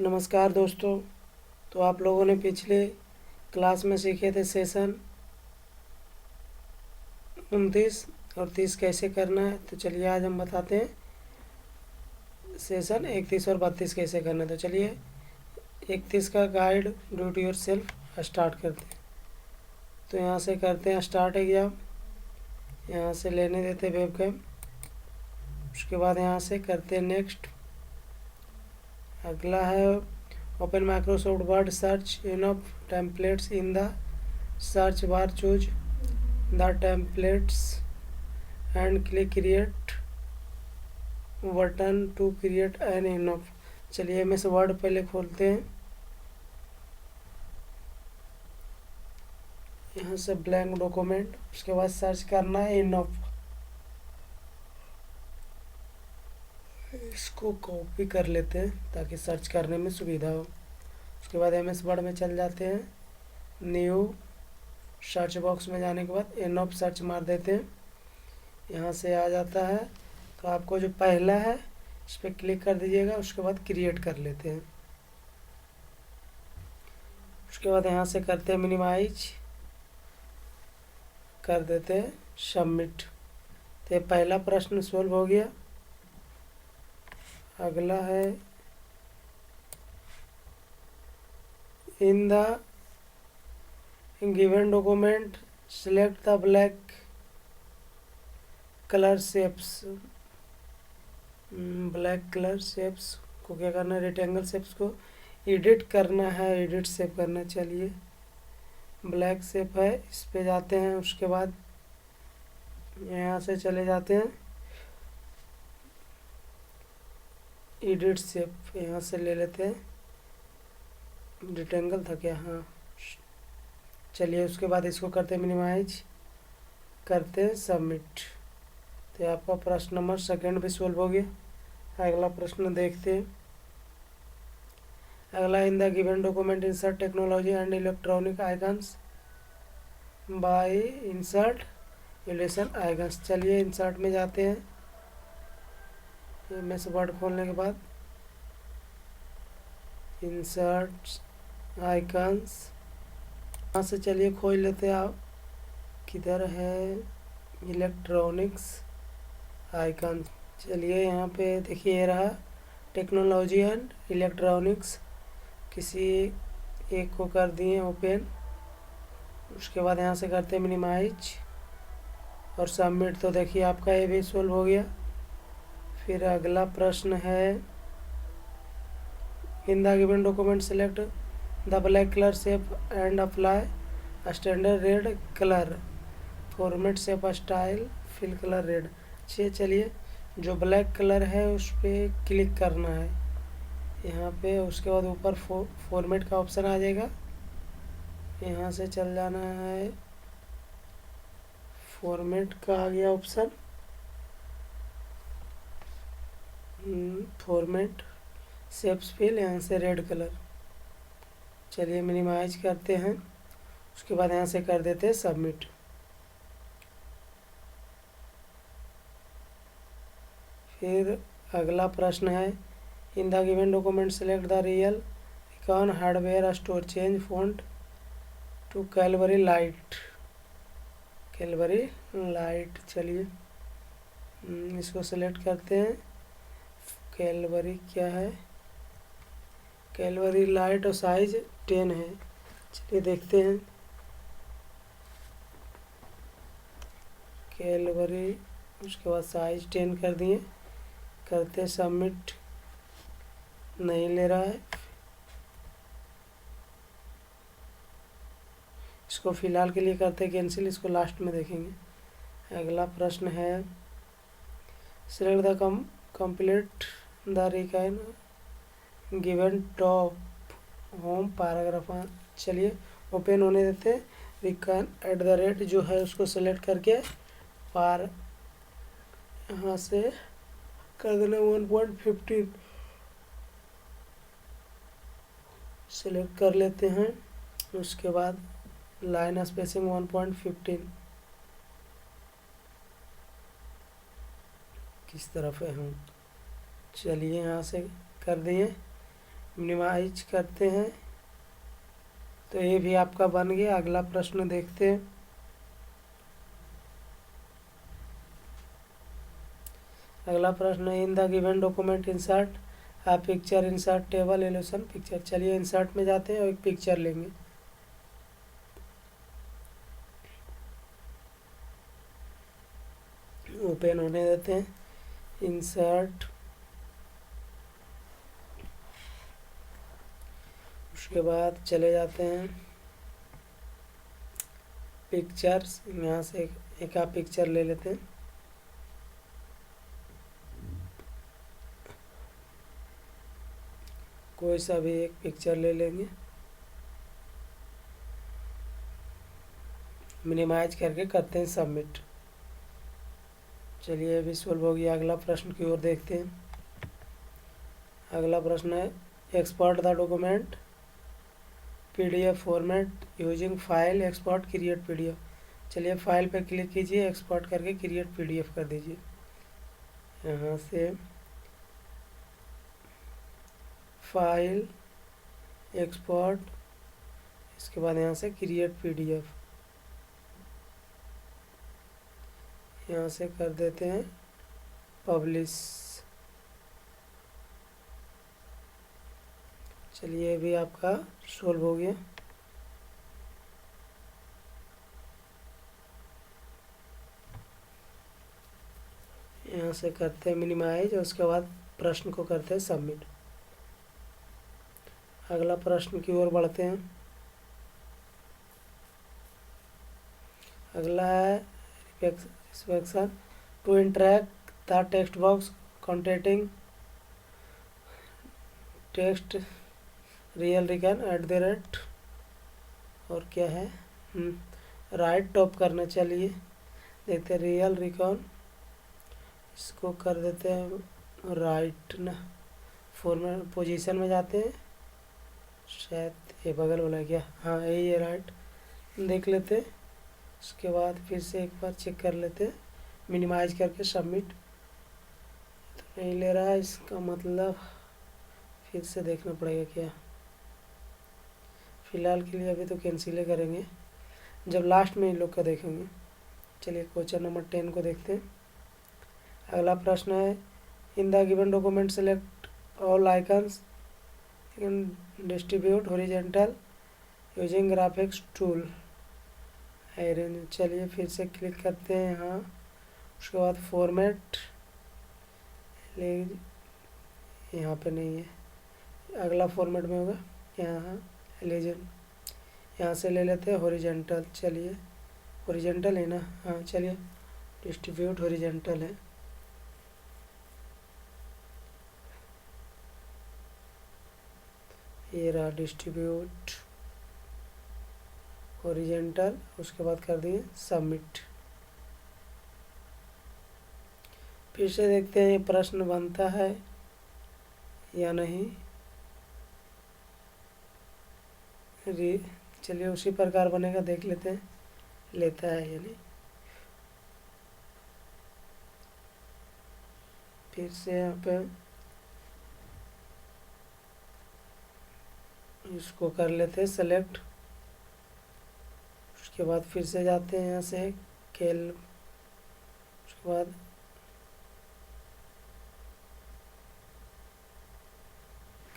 नमस्कार दोस्तों। तो आप लोगों ने पिछले क्लास में सीखे थे सेशन 29 और 30 कैसे करना है। तो चलिए आज हम बताते हैं सेशन 31 और 32 कैसे करना है। तो चलिए 31 का guide do it your self start करते हैं। तो यहाँ से करते हैं स्टार्ट एग्जाम। यहाँ से लेने देते हैं वेबकैम। उसके बाद यहाँ से करते हैं नेक्स्ट। अगला है open Microsoft Word search enough templates in the search bar, choose the templates and click create button to create an enough. चलिए एम एस वर्ड पहले खोलते हैं। यहाँ से ब्लैंक डॉक्यूमेंट, उसके बाद सर्च करना है इनफ। इसको कॉपी कर लेते हैं ताकि सर्च करने में सुविधा हो। उसके बाद एम एस वर्ड में चल जाते हैं। न्यू सर्च बॉक्स में जाने के बाद इनफ सर्च मार देते हैं। यहाँ से आ जाता है। तो आपको जो पहला है इस पर क्लिक कर दीजिएगा। उसके बाद क्रिएट कर लेते हैं। उसके बाद यहाँ से करते हैं मिनिमाइज, कर देते हैं सबमिट। तो ये पहला प्रश्न सोल्व हो गया। अगला है in the given document select the black colour shapes. Black colour shapes को क्या करना है, रेक्टेंगल शेप्स को एडिट करना है, एडिट शेप करना। चलिए ब्लैक शेप है, इस पे जाते हैं। उसके बाद यहाँ से चले जाते हैं एडिट शेप, यहाँ से ले लेते हैं। रेक्टेंगल था क्या? हाँ। चलिए उसके बाद इसको करते हैं मिनिमाइज, करते हैं सबमिट। तो आपका प्रश्न नंबर सेकंड भी सोल्व हो गया। अगला प्रश्न देखते हैं। अगला in the given document insert technology and electronic icons by insert election icons. चलिए इंसर्ट में जाते हैं। एम एस वर्ड खोलने के बाद इंसर्ट आइकन्स, यहाँ से चलिए खोज लेते हैं। आप किधर है? Electronics icon. चलिए यहाँ पे देखिए ये रहा टेक्नोलॉजी एंड इलेक्ट्रॉनिक्स। किसी एक को कर दिए ओपन। उसके बाद यहाँ से करते हैं मिनिमाइज और सबमिट। तो देखिए आपका ये भी सोल्व हो गया। फिर अगला प्रश्न है in the given document select the black colour shape and apply standard red colour format shape style fill colour red. चलिए जो ब्लैक कलर है उस पर क्लिक करना है यहाँ पे। उसके बाद ऊपर फॉर्मेट का ऑप्शन आ जाएगा। यहाँ से चल जाना है, फॉर्मेट का आ गया ऑप्शन। फॉर्मेट शेप्स फिल, यहाँ से रेड कलर। चलिए मिनिमाइज करते हैं। उसके बाद यहाँ से कर देते हैं सबमिट। फिर अगला प्रश्न है in the given document select the real icon hardware store change font to Calibri light. Calibri light, चलिए इसको सेलेक्ट करते हैं। कैलवरी क्या है? कैलवरी लाइट और साइज 10 है। चलिए देखते हैं। कैलवरी, उसके बाद साइज 10 कर दिए। करते सबमिट, नहीं ले रहा है। इसको फिलहाल के लिए करते कैंसिल, इसको लास्ट में देखेंगे। अगला प्रश्न है select the complete the recoin given top home paragraph. चलिए ओपन होने देते हैं। रिकॉइन एट द रेट जो है उसको सेलेक्ट करके पार यहाँ से कर देना 1.15 सेलेक्ट कर लेते हैं। उसके बाद लाइन स्पेसिंग 1.15 किस तरफ है हम। चलिए यहाँ से कर दिए। मिनिमाइज करते हैं तो ये भी आपका बन गया। अगला प्रश्न देखते हैं। अगला प्रश्न है, in the given document insert a picture, insert table allocation picture. चलिए इंसर्ट में जाते हैं और एक पिक्चर लेंगे। ओपन होने देते हैं। इंसर्ट, उसके बाद चले जाते हैं पिक्चर्स। यहाँ से एक आप पिक्चर ले लेते हैं। कोई सा भी एक पिक्चर ले लेंगे, मिनिमाइज करके करते हैं सबमिट। चलिए अभी सॉल्व हो गया। अगला प्रश्न की ओर देखते हैं। अगला प्रश्न है, export the document PDF format using file export create PDF. चलिए फाइल पे क्लिक कीजिए, एक्सपोर्ट करके क्रिएट पीडीएफ कर दीजिए। यहाँ से फाइल एक्सपोर्ट, इसके बाद यहाँ से क्रिएट पीडीएफ, यहाँ से कर देते हैं पब्लिश। चलिए भी आपका सोल्व हो गया। यहाँ से करते हैं मिनिमाइज और उसके बाद प्रश्न को करते हैं सबमिट। अगला प्रश्न की ओर बढ़ते हैं। अगला है reception to interact the text box containing text real reckon at the rate, और क्या है राइट टॉप करना। चलिए देखते हैं रियल रिकॉन, इसको कर देते हैं राइट ना, फॉर्मेट पोजीशन में जाते हैं। शायद ये बगल वाला क्या, हाँ यही है राइट, देख लेते हैं। उसके बाद फिर से एक बार चेक कर लेते हैं, मिनिमाइज करके सबमिट। तो नहीं ले रहा है, इसका मतलब फिर से देखना पड़ेगा क्या। फ़िलहाल के लिए अभी तो कैंसिल ही करेंगे, जब लास्ट में इन लोग का देखेंगे। चलिए क्वेश्चन नंबर 10 को देखते हैं। अगला प्रश्न है, in the given document select all icons distribute horizontal using graphics tool arrange. चलिए फिर से क्लिक करते हैं यहाँ। उसके बाद फॉर्मेट, ले यहाँ पे नहीं है, अगला फॉर्मेट में होगा यहाँ एलिजन, यहाँ से ले लेते हैं हॉरिजॉन्टल। चलिए हॉरिजॉन्टल है ना, हाँ चलिए डिस्ट्रीब्यूट हॉरिजॉन्टल है। ये रहा डिस्ट्रीब्यूट हॉरिजॉन्टल, उसके बाद कर दिए सबमिट। फिर से देखते हैं ये प्रश्न बनता है या नहीं। चलिए उसी प्रकार बनेगा, देख लेते हैं लेता है या नहीं। फिर से यहाँ पे इसको कर लेते हैं सेलेक्ट। उसके बाद फिर से जाते हैं यहाँ से केल, उसके बाद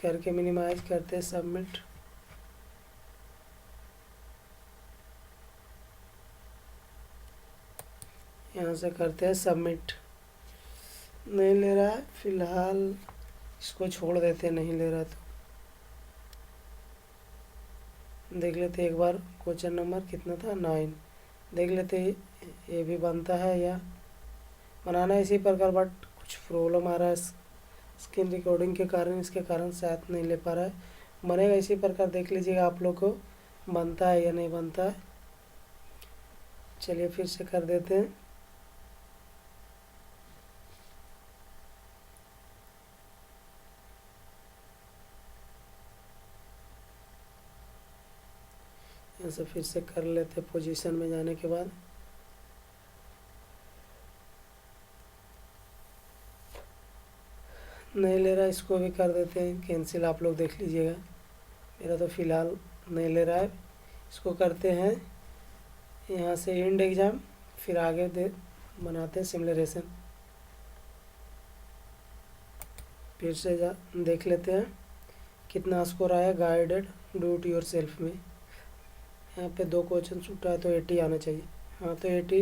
करके मिनिमाइज करते हैं सबमिट। यहाँ से करते हैं सबमिट। नहीं ले रहा है फिलहाल, इसको छोड़ देते हैं, नहीं ले रहा तो देख लेते हैं एक बार। क्वेश्चन नंबर कितना था 9, देख लेते हैं ये भी बनता है या बनाना है इसी प्रकार, बट कुछ प्रॉब्लम आ रहा है स्क्रीन रिकॉर्डिंग के कारण, इसके कारण शायद नहीं ले पा रहा है। बनेगा इसी प्रकार, देख लीजिएगा आप लोग को बनता है या नहीं बनता है। चलिए फिर से कर देते हैं। यहाँ से फिर से कर लेते हैं पोजीशन में जाने के बाद। नहीं ले रहा, इसको भी कर देते हैं कैंसिल, आप लोग देख लीजिएगा। मेरा तो फ़िलहाल नहीं ले रहा है। इसको करते हैं यहाँ से एंड एग्ज़ाम, फिर आगे बनाते हैं सिमुलेशन। फिर से देख लेते हैं कितना स्कोर आया guided do it your self में। यहाँ पे 2 क्वेश्चन छूटा है तो 80 आना चाहिए। हाँ तो 80,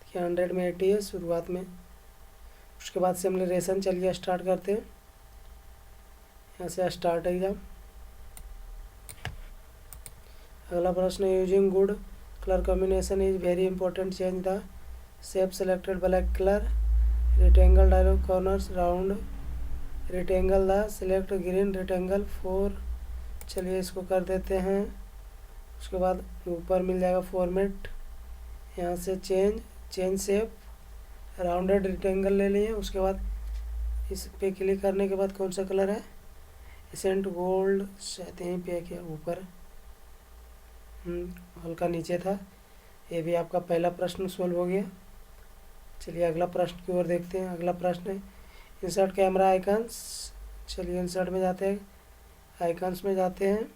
100 में 80 है शुरुआत में। उसके बाद सिमुलेशन चलिए स्टार्ट करते हैं। यहाँ से स्टार्ट एग्जाम। अगला प्रश्न, using good colour combination is very important, change the shape selected black colour, rectangle dialog corners round rectangle the select green rectangle 4। चलिए इसको कर देते हैं। उसके बाद ऊपर मिल जाएगा फॉर्मेट, यहाँ से चेंज शेप राउंडेड रेक्टेंगल ले लिए। उसके बाद इस पे क्लिक करने के बाद कौन सा कलर है, एसेंट गोल्ड, शायद यहीं पे क्या ऊपर हल्का नीचे था। ये भी आपका पहला प्रश्न सोल्व हो गया। चलिए अगला प्रश्न की ओर देखते हैं। अगला प्रश्न है इंसर्ट कैमरा आइकन्स। चलिए इंसर्ट में जाते हैं, आइकन्स में जाते हैं,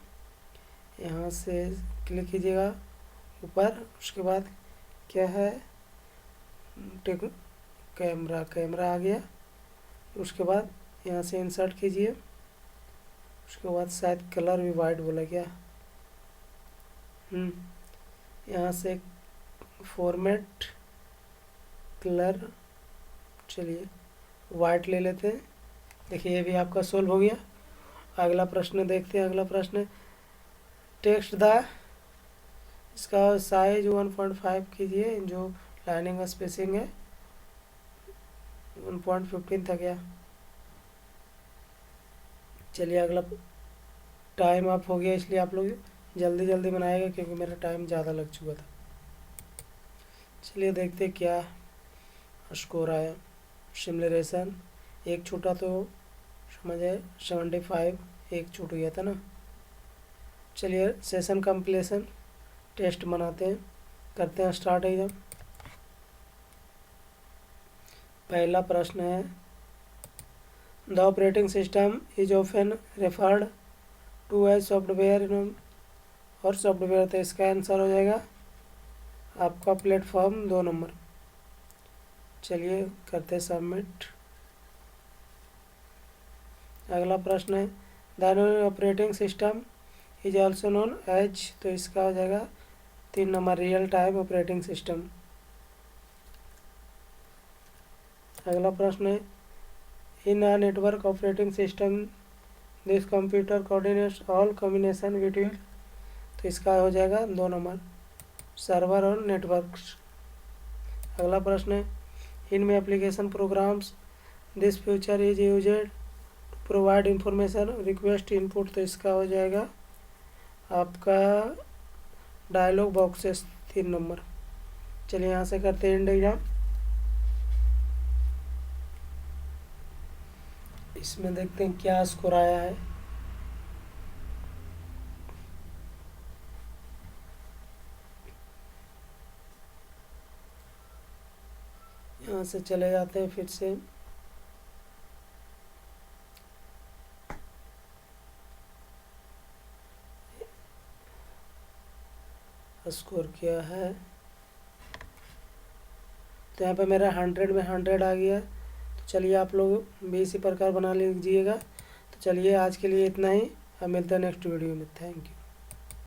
यहाँ से क्लिक कीजिएगा ऊपर। उसके बाद क्या है, कैमरा आ गया। उसके बाद यहाँ से इंसर्ट कीजिए। उसके बाद शायद कलर भी वाइट बोला क्या, यहाँ से फॉर्मेट कलर, चलिए वाइट ले लेते हैं। देखिए ये भी आपका सोल्व हो गया। अगला प्रश्न देखते हैं। अगला प्रश्न, टेक्स्ट द, इसका साइज 1.5 कीजिए, जो लाइनिंग स्पेसिंग है 1.15 था क्या। चलिए अगला, टाइम अप हो गया इसलिए आप लोग जल्दी जल्दी बनाएगा क्योंकि मेरा टाइम ज़्यादा लग चुका था। चलिए देखते क्या स्कोर आया। सिमुलेशन एक छूटा तो समझे 75, एक छूट गया था ना। चलिए सेशन कंप्लीशन टेस्ट बनाते हैं, करते हैं स्टार्ट एग्जाम। पहला प्रश्न है, the operating system is often referred to as software और सॉफ्टवेयर, तो इसका आंसर हो जाएगा आपका प्लेटफॉर्म 2 नंबर। चलिए करते हैं सबमिट। अगला प्रश्न है, the operating system is also known as, तो इसका हो जाएगा 3 number real time operating system. अगला प्रश्न है, in a network operating system this computer coordinates all communication between, तो इसका हो जाएगा 2 नंबर सर्वर और नेटवर्क्स। अगला प्रश्न है, इनमें application programs this future is used to provide information request input, तो इसका हो जाएगा आपका डायलॉग बॉक्सेस 3 नंबर। चलिए यहाँ से करते हैं एंड एग्जाम। इसमें देखते हैं क्या स्कोर आया है। यहाँ से चले जाते हैं फिर से, स्कोर क्या है, तो यहाँ पे मेरा 100 में 100 आ गया। तो चलिए आप लोग भी इसी प्रकार बना लीजिएगा। तो चलिए आज के लिए इतना ही, अब मिलते हैं नेक्स्ट वीडियो में। Thank you.